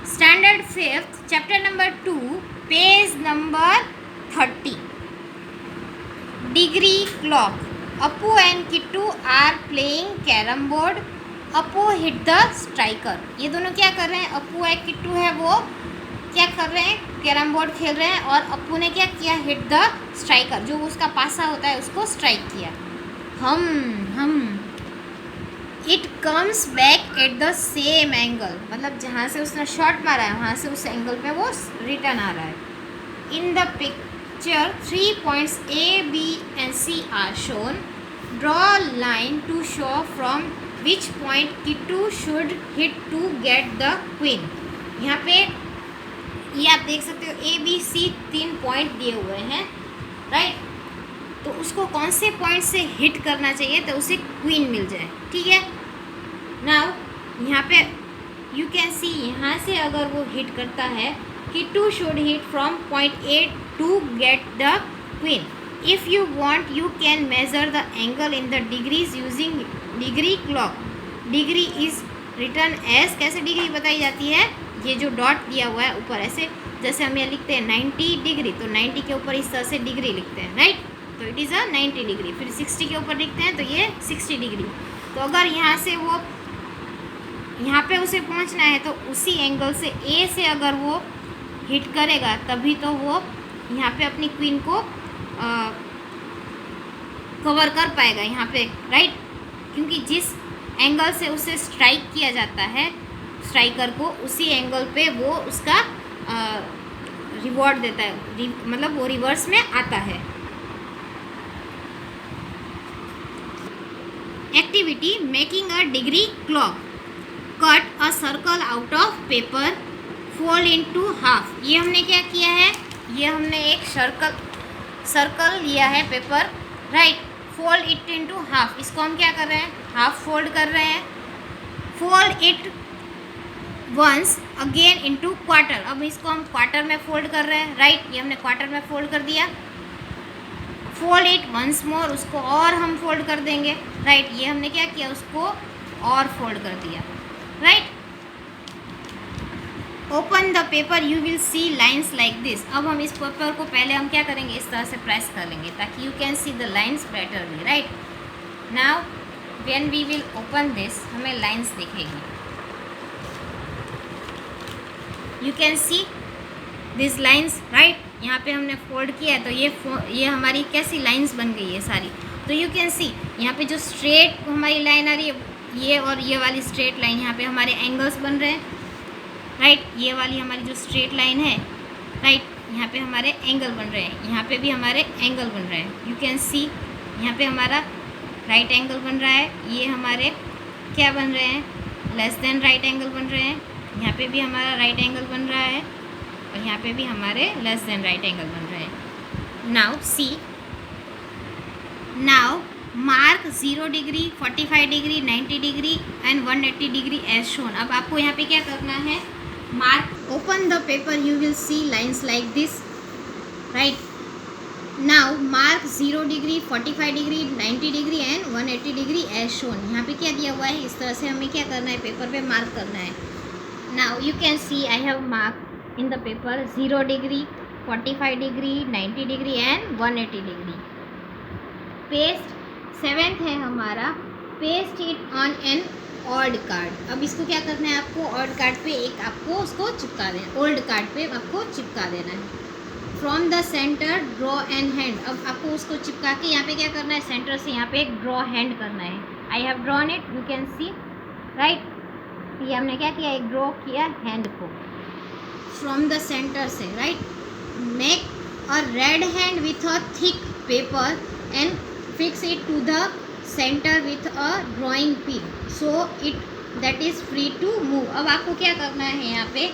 Standard 5th, chapter number 2, page number 30. Degree clock. Appu and Kittu are playing carom board. Appu hit the striker. ये दोनों क्या कर रहे हैं? अप्पू है, किट्टू है, वो क्या कर रहे हैं? कैरम बोर्ड खेल रहे हैं। और अप्पू ने क्या किया? हिट द स्ट्राइकर, जो उसका पासा होता है उसको स्ट्राइक किया। हम it comes back at the same angle, मतलब जहाँ से उसने शॉट मारा है वहाँ से उस एंगल पे वो रिटर्न आ रहा है। इन the picture 3 points A, B and C are shown. Draw a line to show from which point Kittu should hit to get the queen. यहाँ पे ये आप देख सकते हो A, B, C 3 पॉइंट दिए हुए हैं, राइट। तो उसको कौन से पॉइंट से हिट करना चाहिए तो उसे क्वीन मिल जाए, ठीक है। नाउ यहाँ पे यू कैन सी, यहाँ से अगर वो हिट करता है, Kittu should hit from point A to get the queen. If you want you can measure the angle in the degrees using degree clock. Degree is written as, कैसे degree बताई जाती है? ये जो डॉट दिया हुआ है ऊपर, ऐसे जैसे हम ये लिखते हैं 90 डिग्री, तो 90 के ऊपर इस तरह से डिग्री लिखते हैं, राइट। तो इट इज़ अ 90 डिग्री। फिर 60 के ऊपर लिखते हैं तो ये 60 डिग्री। तो अगर यहाँ से वो यहाँ पे उसे पहुँचना है तो उसी एंगल से ए से अगर वो हिट करेगा तभी तो वो यहाँ पे अपनी क्वीन को कवर कर पाएगा यहाँ पे, राइट। क्योंकि जिस एंगल से उसे स्ट्राइक किया जाता है स्ट्राइकर को, उसी एंगल पे वो उसका रिवॉर्ड देता है, मतलब वो रिवर्स में आता है। Activity making a degree clock. Cut a circle out of paper, fold into half. ये हमने क्या किया है? ये हमने एक सर्कल लिया है paper, right. Fold it into half, इसको हम क्या कर रहे हैं? हाफ फोल्ड कर रहे हैं। Fold it once again into quarter, अब इसको हम क्वार्टर में फोल्ड कर रहे हैं, राइट। ये हमने क्वार्टर में फोल्ड कर दिया। फोल्ड इट वंस मोर, उसको और हम फोल्ड कर देंगे, राइट। ये हमने क्या किया? उसको और फोल्ड कर दिया, right. Open the paper, you will see lines like this. अब हम इस पेपर को पहले हम क्या करेंगे? इस तरह से प्रेस कर लेंगे ताकि you can see the lines betterly, right. Now when we will open this, हमें लाइन्स दिखेगी। You can see this lines, right. यहाँ पे हमने फोल्ड किया है तो ये हमारी कैसी लाइन्स बन गई है सारी। तो यू कैन सी यहाँ पे जो स्ट्रेट हमारी लाइन आ रही है, ये और ये वाली स्ट्रेट लाइन, यहाँ पे हमारे एंगल्स बन रहे हैं, राइट। ये वाली हमारी जो स्ट्रेट लाइन है, राइट, यहाँ पे हमारे एंगल बन रहे हैं, यहाँ पे भी हमारे एंगल बन रहे हैं। यू कैन सी यहाँ पे हमारा राइट एंगल बन रहा है, ये हमारे क्या बन रहे हैं? लेस देन राइट एंगल बन रहे हैं। यहाँ पे भी हमारा राइट एंगल बन रहा है और यहाँ पे भी हमारे लेस देन राइट एंगल बन रहे हैं। Now see, now mark 0 degree, 45 degree, 90 degree and 180 degree as shown. अब आपको यहाँ पे क्या करना है? Mark, open the paper, you will see lines like this, right. Now mark 0 degree, 45 degree, 90 degree and 180 degree as shown. यहाँ पे क्या दिया हुआ है? इस तरह से हमें क्या करना है? पेपर पे मार्क करना है। Now you can C I have mark in the paper 0 degree, 45 degree, 90 degree and 180 degree. Paste 7th है हमारा, paste it on an odd card. अब इसको क्या करना है? आपको ऑड कार्ड पे एक आपको उसको चिपका देना, ओल्ड कार्ड पे आपको चिपका देना है। From the centre draw an hand. अब आपको उसको चिपका के यहाँ पे क्या करना है? सेंटर से यहाँ पे एक ड्रॉ हैंड करना है। I have drawn it, you can see, right. ये हमने क्या किया? एक ड्रॉ किया हैंड को फ्रॉम द सेंटर से, right. Make a red hand with a thick paper and fix it to the centre with a drawing pin so it that is free to move. अब आपको क्या करना है? यहाँ पे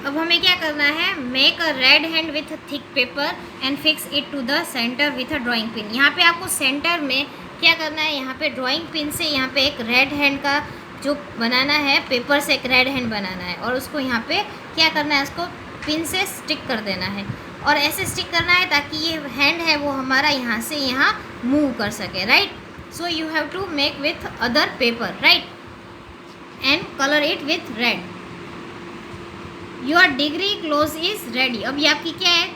अब हमें क्या करना है? Make a red hand with thick paper and fix it to the centre with a drawing pin. यहाँ पे आपको सेंटर में क्या करना है? यहाँ पे ड्राइंग पिन से यहाँ पे एक रेड हैंड का जो बनाना है, पेपर से एक रेड हैंड बनाना है और उसको यहाँ पे क्या करना है? उसको पिन से स्टिक कर देना है और ऐसे स्टिक करना है ताकि ये हैंड है वो हमारा यहाँ से यहाँ मूव कर सके, right. so you have to make with other paper, right, and color it with red. Your degree clock is ready. अब ये आपकी क्या है,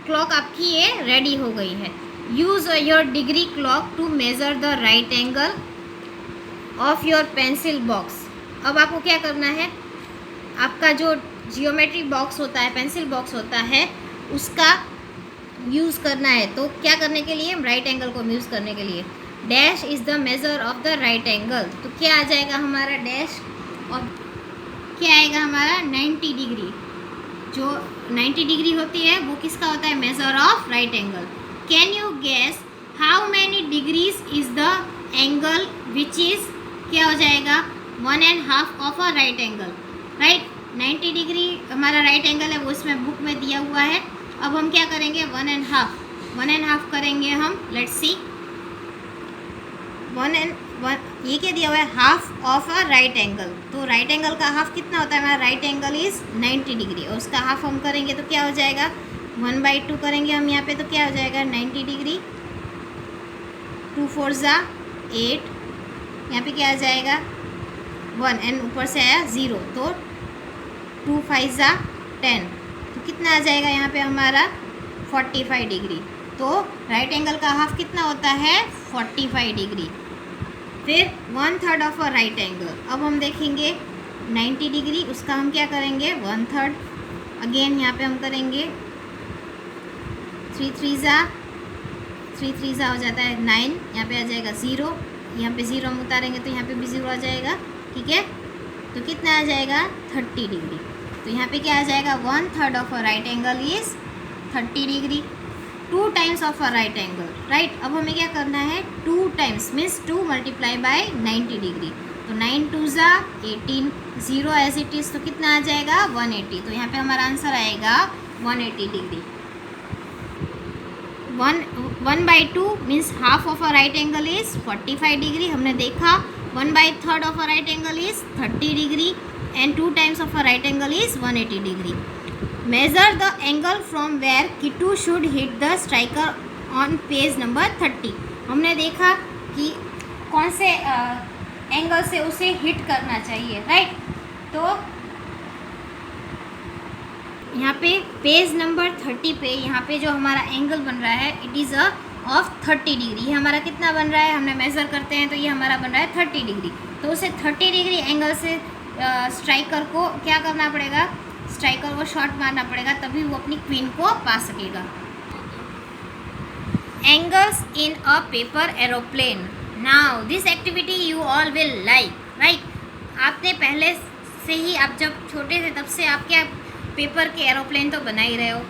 क्लॉक आपकी ये रेडी हो गई है. Use your degree clock to measure the right angle of your pencil box. अब आपको क्या करना है, आपका जो जियोमेट्री बॉक्स होता है, पेंसिल बॉक्स होता है, उसका यूज़ करना है. तो क्या करने के लिए, राइट एंगल को यूज़ करने के लिए dash is the measure of the right angle. तो क्या आ जाएगा हमारा डैश, और क्या आएगा हमारा 90 डिग्री. जो 90 डिग्री होती है वो किसका होता है, measure of right angle. Can you guess how many degrees is the angle which is, क्या हो जाएगा, 1.5 of a right angle, right. 90 degree हमारा राइट एंगल है, वो इसमें बुक में दिया हुआ है. अब हम क्या करेंगे, 1.5 करेंगे हम. लेट्स सी, 1 ये क्या दिया हुआ है, half of a right angle. तो राइट एंगल का हाफ कितना होता है, हमारा राइट एंगल इज़ 90 डिग्री, और उसका हाफ हम करेंगे तो क्या हो जाएगा, 1/2 करेंगे हम यहाँ पे, तो क्या हो जाएगा 90 डिग्री. 2 4 ज़ा 8, यहाँ पे क्या आ जाएगा 1, एंड ऊपर से आया 0, तो 2 5 ज़ा 10, तो कितना आ जाएगा यहाँ पे हमारा 45 डिग्री. तो राइट एंगल का हाफ कितना होता है, 45 डिग्री. फिर 1/3 ऑफ अ राइट एंगल. अब हम देखेंगे 90 डिग्री, उसका हम क्या करेंगे 1/3. अगेन यहाँ पे हम करेंगे 3 3 ज़ा हो जाता है 9, यहाँ पे आ जाएगा 0, यहाँ पे 0 हम उतारेंगे तो यहाँ पे भी 0 आ जाएगा, ठीक है. तो कितना आ जाएगा 30 डिग्री. तो यहाँ पे क्या आ जाएगा, 1/3 of a right angle is 30 degree. 2 times of a right angle, right. अब हमें क्या करना है, 2 times means 2 multiply by 90 degree. तो 9 2 ज़ा 18, 0 एज इट इज़, तो कितना आ जाएगा 180. तो यहाँ पे हमारा आंसर आएगा 180 degree. 1/2 means half of a right angle is 45 degree. हमने देखा 1/3 of a right angle is 30 degree, and 2 times of a right angle is 180 degree. Measure the angle from where Kittu should hit the striker on page number 30. हमने देखा कि कौन से angle से उसे hit करना चाहिए, राइट. तो यहाँ पे पेज नंबर 30 पे यहाँ पे जो हमारा एंगल बन रहा है, it is a of 30 degree. ये हमारा कितना बन रहा है, हमने मेज़र करते हैं तो ये हमारा बन रहा है 30 डिग्री. तो उसे 30 डिग्री एंगल से स्ट्राइकर को क्या करना पड़ेगा, स्ट्राइकर को शॉट मारना पड़ेगा, तभी वो अपनी क्वीन को पा सकेगा. Angles in a paper aeroplane. Now this activity you all will like, right. आपने पहले से ही, आप जब छोटे थे तब से आप क्या पेपर के एरोप्लेन तो बना ही रहे हो.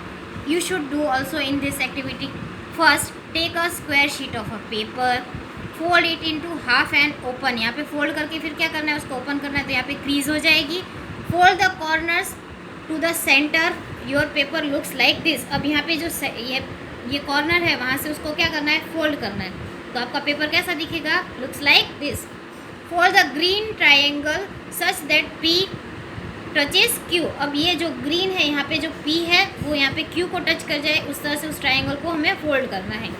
You should do also in this activity. First take a square sheet of a paper, fold it into half and open. यहाँ पे फोल्ड करके फिर क्या करना है, उसको ओपन करना है, तो यहाँ पे क्रीज हो जाएगी. Fold the corners to the centre, your paper looks like this. अब यहाँ पे जो ये कॉर्नर है, वहाँ से उसको क्या करना है, फोल्ड करना है, तो आपका पेपर कैसा दिखेगा, looks like this. Fold the green triangle such that P touches Q. अब ये जो ग्रीन है, यहाँ पे जो पी है वो यहाँ पे क्यू को टच कर जाए, उस तरह से उस ट्राइंगल को हमें फोल्ड करना है.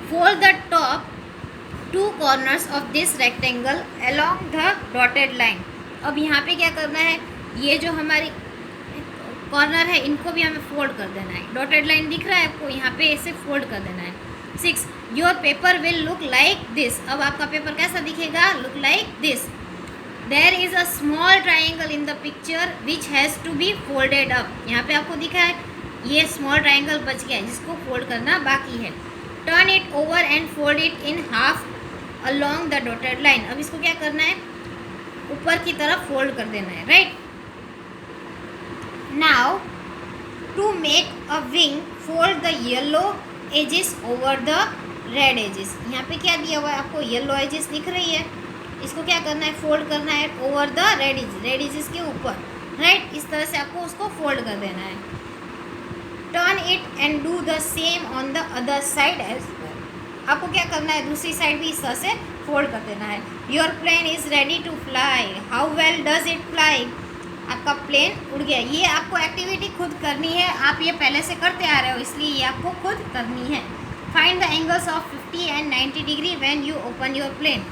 Fold the top 2 corners of this rectangle along the dotted line. अब यहाँ पे क्या करना है, ये जो हमारी कॉर्नर है इनको भी हमें फोल्ड कर देना है. डॉटेड लाइन दिख रहा है आपको, यहाँ पे इसे फोल्ड कर देना है. 6 your paper will look like this. अब आपका पेपर कैसा दिखेगा, look like this. There is a small triangle in the picture which has to be folded up. यहाँ पे आपको दिखा है ये स्मॉल ट्राइंगल बच गया है, जिसको फोल्ड करना बाकी है. Turn it over and fold it in half along the dotted line. अब इसको क्या करना है, ऊपर की तरफ फोल्ड कर देना है, right. Now to make a wing, fold the yellow edges over the red edges. यहाँ पे क्या दिया हुआ है आपको, येलो एजेस दिख रही है, इसको क्या करना है, फोल्ड करना है ओवर द रेड एजेस के ऊपर, राइट. इस तरह से आपको उसको फोल्ड कर देना है. Turn it and do the same on the other side as well. आपको क्या करना है, दूसरी साइड भी इस तरह से फोल्ड कर देना है. Your plane is ready to fly. How well does it fly. आपका प्लेन उड़ गया. ये आपको एक्टिविटी खुद करनी है, आप ये पहले से करते आ रहे हो, इसलिए ये आपको खुद करनी है. Find the angles of 50 and 90 degree when you open your plane.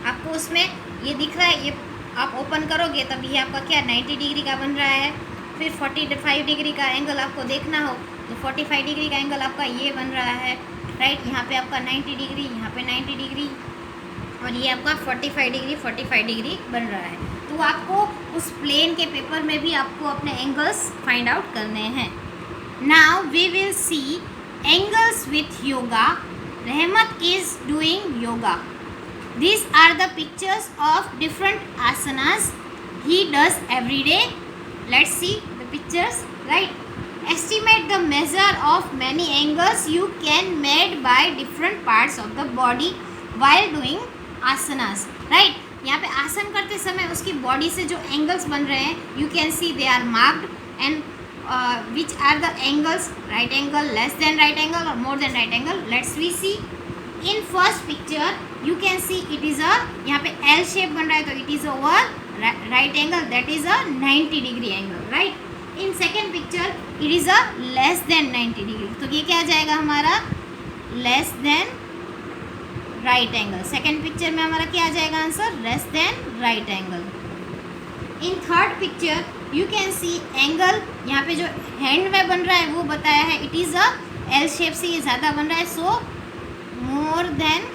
आपको उसमें ये दिख रहा है, ये आप ओपन करोगे तब ये आपका क्या 90 डिग्री का बन रहा है। फिर 45 डिग्री का एंगल आपको देखना हो तो 45 डिग्री का एंगल आपका ये बन रहा है, राइट। यहाँ पे आपका 90 डिग्री, यहाँ पे 90 डिग्री और ये आपका 45 डिग्री बन रहा है। तो आपको उस प्लेन के पेपर में भी आपको अपने एंगल्स फाइंड आउट करने हैं। Now we will see angles with yoga. Rahmat is doing yoga. These are the pictures of different asanas he does every day. Let's see the pictures, right? Estimate the measure of many angles you can made by different parts of the body while doing asanas, right? यहाँ पे आसन करते समय उसकी body से जो angles बन रहे हैं, you can see they are marked and which are the angles, right angle, less than right angle or more than right angle. Let's we see. In first picture you can see it is a, यहाँ पे L shape बन रहा है तो it is over right angle, that is a 90 degree angle, right? In second picture it is a less than 90 degree, तो ये क्या आ जाएगा हमारा less than right angle। second picture में हमारा क्या आ जाएगा answer, less than right angle। in third picture you can see angle, यहाँ पे जो hand में बन रहा है वो बताया है it is a L shape से ये ज़्यादा बन रहा है, so more than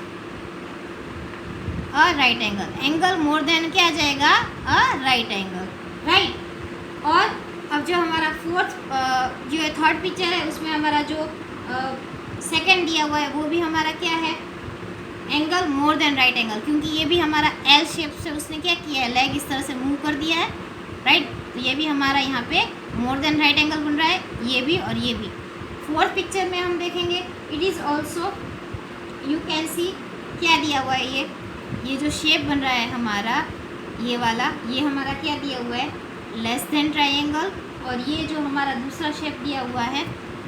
a right angle, angle more than क्या आ जाएगा a right angle, right। और अब जो हमारा फोर्थ जो थर्ड पिक्चर है उसमें हमारा जो सेकंड दिया हुआ है वो भी हमारा क्या है, angle more than right angle, क्योंकि ये भी हमारा एल शेप से उसने क्या किया है, लेग इस तरह से मूव कर दिया है, राइट। तो ये भी हमारा यहाँ पे मोर देन राइट एंगल बन रहा है, ये भी और ये भी। फोर्थ पिक्चर में हम देखेंगे it is also you can सी क्या दिया हुआ है, ये जो शेप बन रहा है हमारा ये वाला, ये हमारा क्या दिया हुआ है, लेस देन ट्रायंगल। और ये जो हमारा दूसरा शेप दिया हुआ है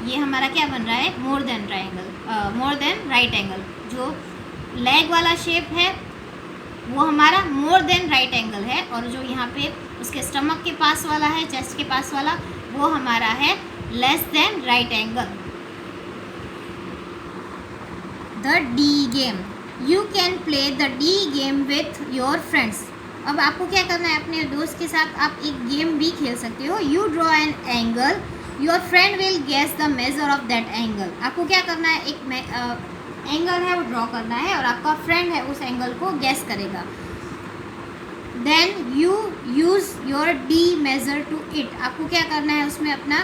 ये हमारा क्या बन रहा है, more than triangle, more than right angle. जो लेग वाला शेप है वो हमारा मोर देन राइट एंगल है, और जो यहाँ पे उसके स्टमक के पास वाला है, चेस्ट के पास वाला, वो हमारा है less than right angle. The D game, you can play the D game with your friends. अब आपको क्या करना है, अपने दोस्त के साथ आप एक गेम भी खेल सकते हो। You draw an angle, your friend will guess the measure of that angle. आपको क्या करना है, एक एंगल है वो ड्रॉ करना है और आपका फ्रेंड है उस एंगल को गेस करेगा। Then you use your D measure to it. आपको क्या करना है, उसमें अपना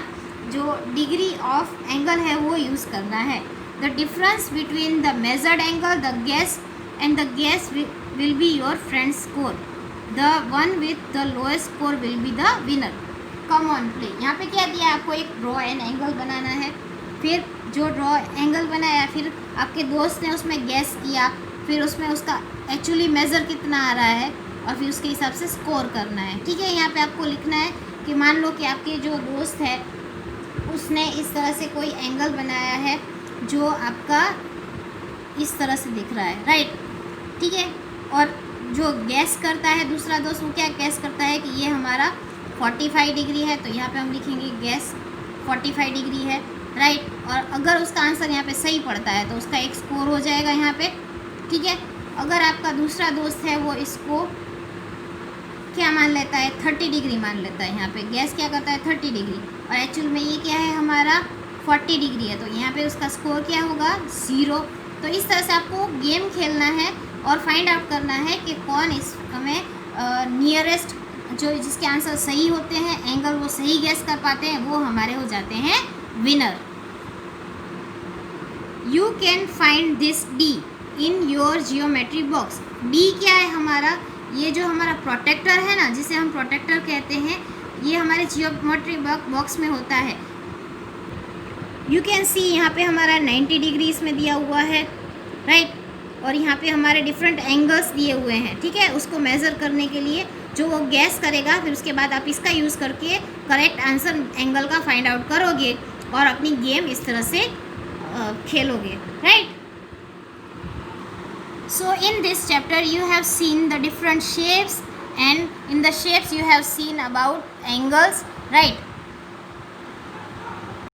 जो डिग्री ऑफ एंगल है वो यूज़ करना है। The difference between the measured angle, the guess and the guess will be your friend score. The one with the lowest score will be the winner. Come on play. यहाँ पे क्या दिया है, आपको एक ड्रॉ एन एंगल बनाना है, फिर जो ड्रॉ एंगल बनाया फिर आपके दोस्त ने उसमें गैस किया, फिर उसमें उसका एक्चुअली मेज़र कितना आ रहा है और फिर उसके हिसाब से स्कोर करना है। ठीक है, यहाँ पे आपको लिखना है कि मान लो कि आपके जो दोस्त है उसने इस तरह से कोई एंगल बनाया है जो आपका इस तरह से दिख रहा है, राइट। ठीक है, और जो गैस करता है दूसरा दोस्त, वो क्या गैस करता है कि ये हमारा 45 डिग्री है, तो यहाँ पे हम लिखेंगे गैस 45 डिग्री है, राइट। और अगर उसका आंसर यहाँ पे सही पड़ता है तो उसका एक स्कोर हो जाएगा यहाँ पे। ठीक है, अगर आपका दूसरा दोस्त है वो इसको क्या मान लेता है, 30 डिग्री मान लेता है, यहाँ पे गैस क्या करता है 30 डिग्री, और एक्चुअल में ये क्या है हमारा 40 डिग्री है, तो यहाँ पे उसका स्कोर क्या होगा 0। तो इस तरह से आपको गेम खेलना है और फाइंड आउट करना है कि कौन इस हमें नियरेस्ट, जो जिसके आंसर सही होते हैं, एंगल वो सही गैस कर पाते हैं, वो हमारे हो जाते हैं winner. You can find this D in your geometry box. D क्या है हमारा, ये जो हमारा प्रोटेक्टर है ना, जिसे हम प्रोटेक्टर कहते हैं, ये हमारे जियोमेट्री बॉक्स में होता है। यू कैन सी यहाँ पे हमारा 90 डिग्री इसमें दिया हुआ है, राइट। और यहाँ पे हमारे डिफरेंट एंगल्स दिए हुए हैं। ठीक है, उसको मेज़र करने के लिए जो वो गैस करेगा, फिर उसके बाद आप इसका यूज़ करके करेक्ट आंसर एंगल का फाइंड आउट करोगे और अपनी गेम इस तरह से खेलोगे, right. So in this chapter you have seen the different shapes, and in the shapes you have seen about angles, right.